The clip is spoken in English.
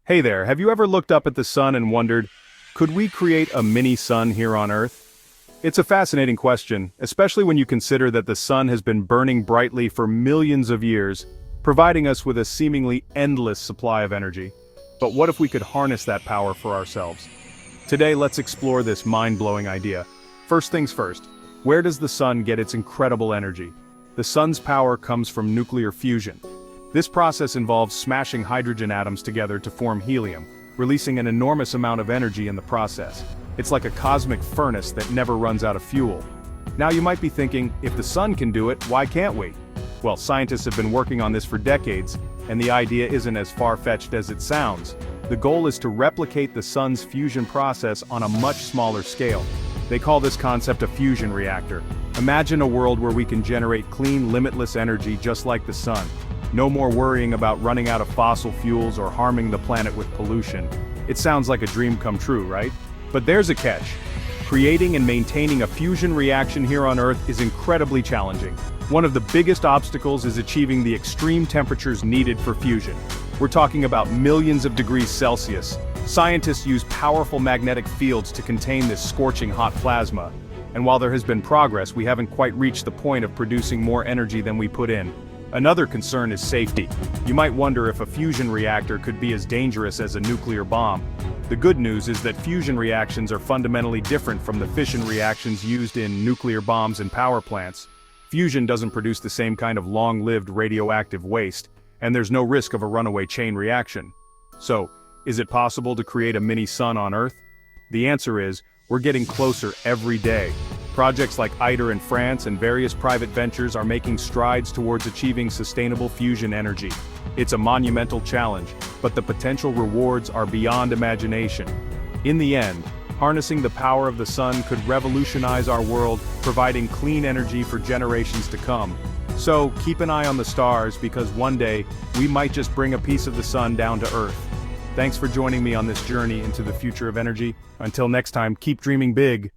Hey there, have you ever looked up at the sun and wondered, could we create a mini sun here on Earth? It's a fascinating question, especially when you consider that the sun has been burning brightly for millions of years, providing us with a seemingly endless supply of energy. But what if we could harness that power for ourselves? Today, let's explore this mind-blowing idea. First things first, where does the sun get its incredible energy? The sun's power comes from nuclear fusion. This process involves smashing hydrogen atoms together to form helium, releasing an enormous amount of energy in the process. It's like a cosmic furnace that never runs out of fuel. Now you might be thinking, if the sun can do it, why can't we? Well, scientists have been working on this for decades, and the idea isn't as far-fetched as it sounds. The goal is to replicate the sun's fusion process on a much smaller scale. They call this concept a fusion reactor. Imagine a world where we can generate clean, limitless energy just like the sun. No more worrying about running out of fossil fuels or harming the planet with pollution. It sounds like a dream come true, right? But there's a catch. Creating and maintaining a fusion reaction here on Earth is incredibly challenging. One of the biggest obstacles is achieving the extreme temperatures needed for fusion. We're talking about millions of degrees Celsius. Scientists use powerful magnetic fields to contain this scorching hot plasma. And while there has been progress, we haven't quite reached the point of producing more energy than we put in. Another concern is safety. You might wonder if a fusion reactor could be as dangerous as a nuclear bomb. The good news is that fusion reactions are fundamentally different from the fission reactions used in nuclear bombs and power plants. Fusion doesn't produce the same kind of long-lived radioactive waste, and there's no risk of a runaway chain reaction. So, is it possible to create a mini sun on Earth? The answer is, we're getting closer every day. Projects like ITER in France and various private ventures are making strides towards achieving sustainable fusion energy. It's a monumental challenge, but the potential rewards are beyond imagination. In the end, harnessing the power of the sun could revolutionize our world, providing clean energy for generations to come. So, keep an eye on the stars because one day, we might just bring a piece of the sun down to Earth. Thanks for joining me on this journey into the future of energy. Until next time, keep dreaming big.